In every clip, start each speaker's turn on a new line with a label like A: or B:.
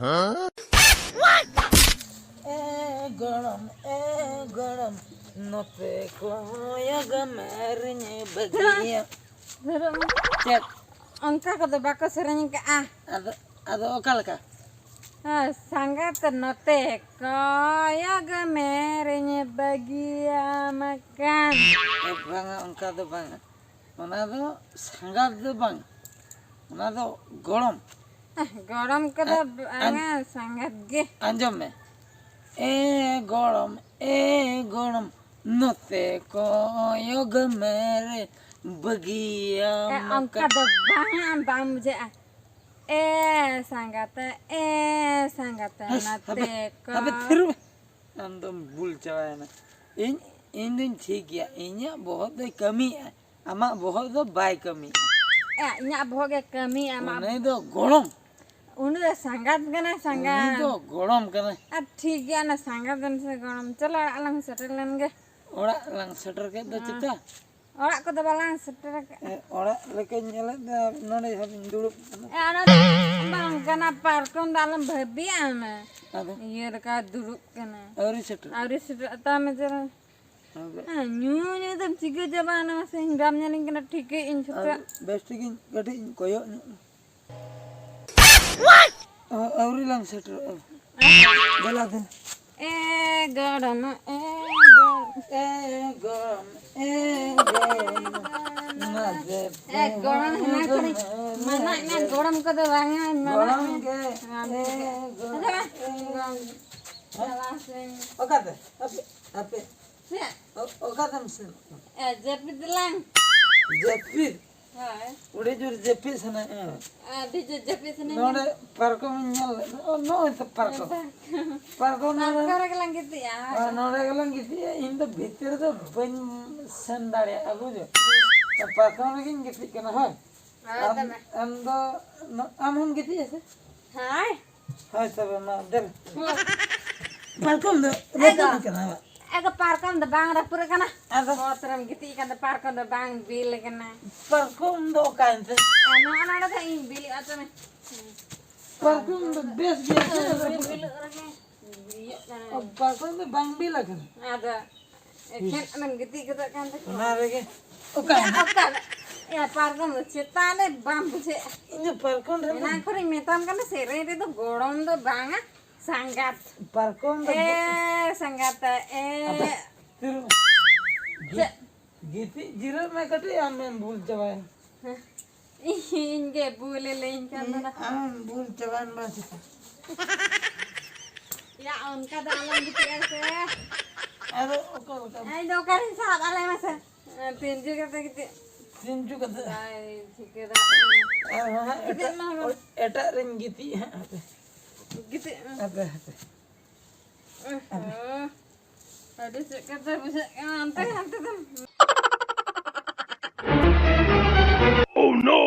A: गरम नते koyog mernya baginya. Cek.
B: Angka kata bako sering ke
A: Ada okal kah?
B: Sangat note koyog merenya bagia makan.
A: Bang angka tuh bang. Mana tuh sangat tuh bang. Mana tuh gorom.
B: Gorom kata bang sangat ge.
A: Anjom me. Gorom note koyog mere bagia
B: angka tuh bang muje sangat note ko.
A: Abe terus. Antum भूल जाए ना इन दिन ठीक है इन्हें बहुत कमी है अमा बहुत बाय कमी
B: इन्हें बहुत कमी अमा
A: नहीं तो गरम
B: उन्हें संगत करना संगत
A: नहीं तो गरम करना
B: अब ठीक है ना संगत दिन से गरम चलो अलग सेटल लेंगे
A: और लंग सेटर के तो चिता
B: और को तो बाlang सेटर
A: और लेके nyala नोने हम dulu
B: ana bang kana parkon dalam babi ana ये रखा दुरुक करना
A: और सेटर
B: आता में जरा न्यू तब ठीक है जबाना से इंग्राम जाने के ना ठीक है इन छोटा
A: बेस्ट की गटी कोयो और लंग सेटर गला दे
B: गरम गरम mana nya goram ko de bangan
A: गरम के ओकाते अपे ओकातम से
B: jepit lang
A: जेपी उड़े जो जेपी सना
B: di jepit sini
A: नोडे पार्को में nyal नो तो पार्को
B: kara lang gitu ya
A: नोडे गलन किसी इन तो भीतर तो बन संदारे अबू जो तो पार्को में किन किसी कना है हम तो हम किसी ऐसे
B: hai
A: हाय सब ना दर पार्को में रेता कना
B: aga parkon de bang rapur kana
A: ada
B: otram gitu ikan de parkon de bang bil kana
A: पार्को में दो काइन से
B: ano ano da in bil ato me
A: पार्को में बेस बेस
B: bil orangnya
A: अब पार्को में बंग भी लगे
B: ada ken anam gitu gitu kan
A: ना रे ओकाइन
B: ya parkon cetane bambu se
A: ini पार्को रे
B: na kori metam kana sere itu gorom do banga sangat
A: पार्को में
B: sangat
A: फिर गीती जीरो में कटे हम भूल चबाए
B: inge bule lein kan
A: हम भूल चबान बस
B: ya onka dalam gitu ya se
A: अरे ओका ओका
B: ay do karin saat alay mas tinju kata gitu
A: सिंचु कद
B: ay sikira
A: एटा रिंग गीती है
B: gitu
A: अबे
B: aduh kata bisa nanti tuh
C: Oh no!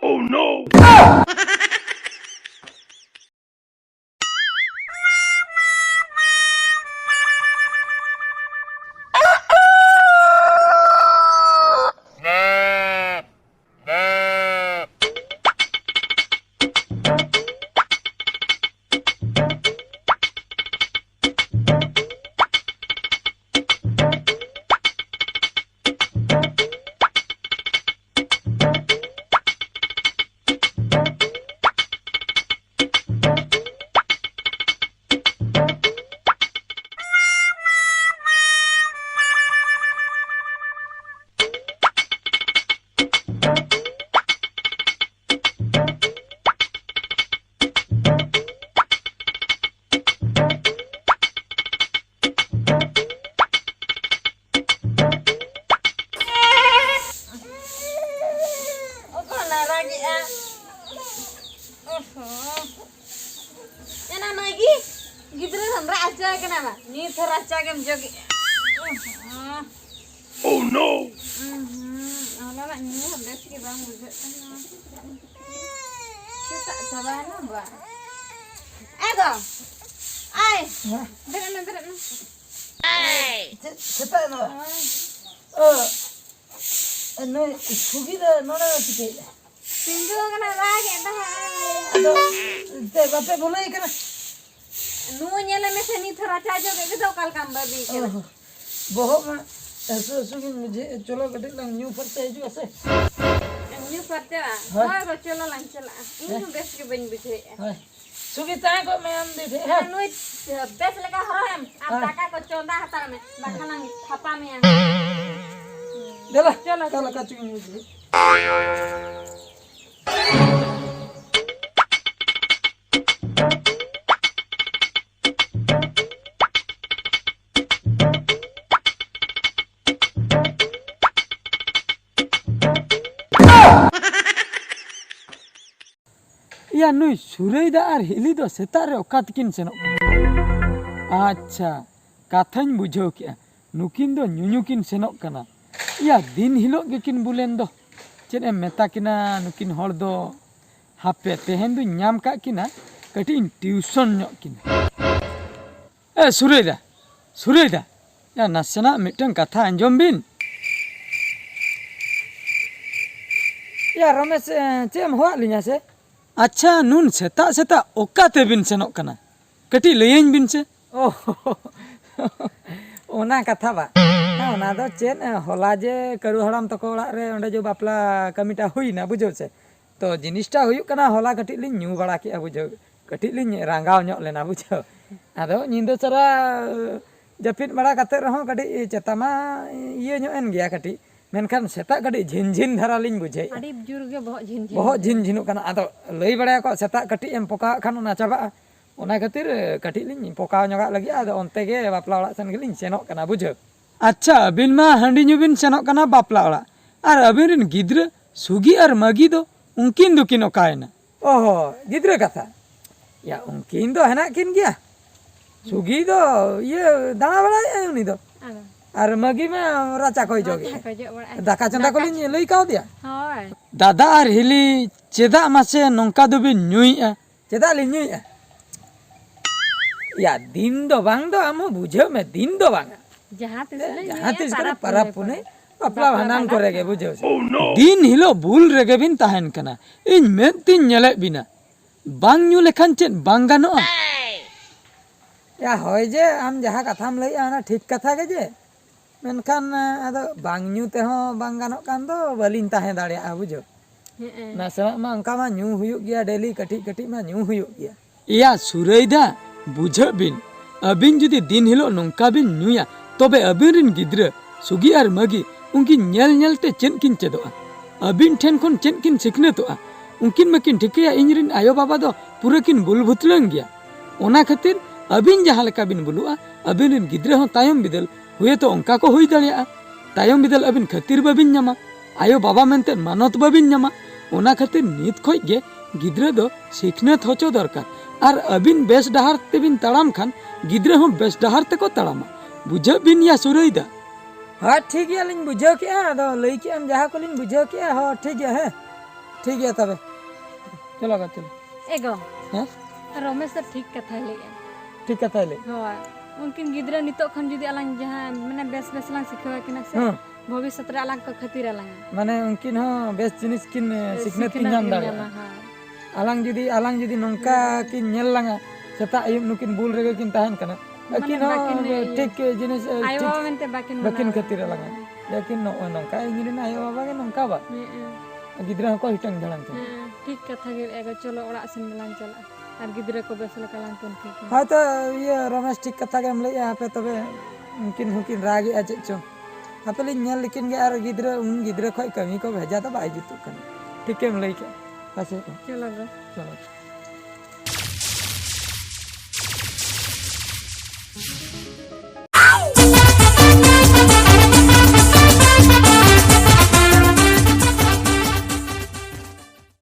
C: Oh no!
B: Gitu lah, sampai aja kenapa? Nih teraca kem jogi.
C: Oh no!
B: Ala nyu beres ke bang bujuk kan. Kita sabana ba. Ego. Ai. Berat.
A: setak no. No sugi da nona tike.
B: Pintu kana lagi dah.
A: Ado te bape bolai kana.
B: Nu nyele me seni थोड़ा चाजो के तो कल काम बाबी के.
A: बहुत में ऐसे Swiggy मुझे चलो गटे लंग न्यू फरते है जो ऐसे.
B: Nyu parte ba. Hoy ro cholo lang chala. Inu beres ke bani bujuk.
A: Swiggy ताए को मैं हम दे है.
B: Nu beres leka horam. Ab taka ko chonda hatar me. Bakhalang thapa me.
A: देला चलो का चुकी मुझे. या नुई सुरैदा और हिली दो सेतारे ओकात किन सेनो. अच्छा काथाñ बुझाव के नुकिन दो ᱧᱩᱧᱩ सेनोक कना. या दिन हिलो गेकिन बुलेन दो चेद एम मेता किना नुकिन हर दो हापे तेहेन दो ᱧᱟᱢ का किना कटिन ट्यूशन ᱧᱚᱜ किना. ए सुरैदा या नासेना मिटन कथा अंजम बिन. या रमेश चेम होआ लिया से. अच्छा नुन सेता ओकाते बिन सेनोक कना कटी लयेñ बिन से. ओ ओना कथा बा ओना दो चेन होला जे करू हराम तको ओड़ाग रे ओंडे जो बापला कमिटा हुईना बुझो से तो जिनिसटा हुयुक कना होला कटी लिñ ᱧᱩ बाड़ा के बुझो कटी लिñ रांगाव ᱧᱚᱜ लेना बुझो आदो निंदो चरा जपित बाड़ा कते रहो कटी चेतामा इये ᱧᱚᱜ एन गया कटी मेनखान सेता कटी झिनझिन धारा लिñ बुझे
B: Adi jur ge
A: बहुत झिनझिनुक कना आदो लई बाड़ा को सेता कटी एम पोका खान ओना चाबा ओना खातिर कटी लिñ पोका ᱧᱚᱜᱟ लगी आदो ओनते गे बापला ओड़ा सेन गेलिñ सेनोक कना बुझो. अच्छा अबिन मा हांडी ᱧᱩ बिन सेनोक कना बापला ओड़ा और अबिन रिन गिद्र सुगी और मगी दो उनकिन दो किन ओकायना. ओहो गिद्र कथा या उनकिन दो हेना किन गया. सुगी दो ये दाना बड़ा उनी दो और मगी में राचा कोई जोगे दाका चंदा को लिñ लई काव दिया.
B: Hoy.
A: दादा और हिली चेदा मासे नोंका दो बिन ᱧᱩᱭᱟ चेदा लिñ ᱧᱩᱭᱟ. या दिन दो बांग दो आमो बुझो में दिन दो बांग
B: Jahat
A: जहाँ तीस करे परब पुने अपला भांडन करेगे बुझो से. दिन हिलो भूल रेगे बिन ताहेन कना इन में तीन ñele बिना बांग ᱧᱩ लेखान चेन बांग गानोआ. या होय जे आम जहाँ कथाम लई आना ठीक कथा गे जे मेनखान आदो बांग ᱧᱩ ते हो बांग गानोक कान दो बलिन ताहे दाड़िया बुझो. नासना मा अंका मा ᱧᱩ हुयुक गया डेली कटी मा ᱧᱩ हुयुक गया. या सुरैदा बुझो बिन अबिन जुदी दिन हिलो नोंका बिन ᱧᱩᱭᱟ तबे अबिन रिन गिद्र सुगी और मगी उनकिन ñel ñelते चेन किन चेदोआ अबिन ठेन खन चेन किन सिखनेतोआ उनकिन मकिन ठिकया इन रिन आयो बाबा दो पूरा किन बुल भुतलंग गया. ओना खातिर अबिन जहाँ लेका बिन बुलुआ अबिन रिन गिद्र हो तायम बिदल हुए तो उनका को हुई दाड़िया तायम बिदल अबिन खातिर बाबिन ñama आयो बाबा मेनते मानत बाबिन ñama. ओना खातिर नित खोज गे गिद्र दो सिखनेत होचो दरकार और अबिन बेस डहार तेबिन तड़ाम खान गिद्र हो बेस डहार तेको तड़ामा बुझो बिन या सुरैदा. हाँ ठीक है लिंग बुझो क्या तो लई के हम जहाँ को लिंग बुझो क्या. हाँ ठीक है ठीक है तबे चलो का चलो.
B: Ego.
A: हैं
B: Romesh तो ठीक कथा ले.
A: ठीक कथा ले.
B: Hoy. Mungkin gidra nitok kan judi alang jahan mane bes lang sikhawa kina se. भविष्य रे alang ko khatir alang.
A: माने उनकिन हो बेस जिनिस किन सिखनेत किन ñam दाड़ा. alang judi nongka किन ñel langa सेता आयुम नुकिन बुल रेगे किन ताहेन कना अकिन हो ठीक जिनिस
B: Ayo bawa mente bakin
A: खातिर लगा लेकिन नौका इंजन आयो बाबा के नौका बा गिद्रा को हिटंग धड़न से.
B: ठीक कथा गे एगो चलो ओड़ा से मिलान चला और गिद्रा को बेस लकालान तन ठीक.
A: हाँ तो ये रमेश ठीक कथा के हम ले यहाँ पे तबे उनकिन रागी आ चेचो आपे ले ñel लेकिन गे और गिद्रा खोय कमी को भेजा तो बाई जुतु कन ठीक है हम ले के पासे
B: चलो
A: चलो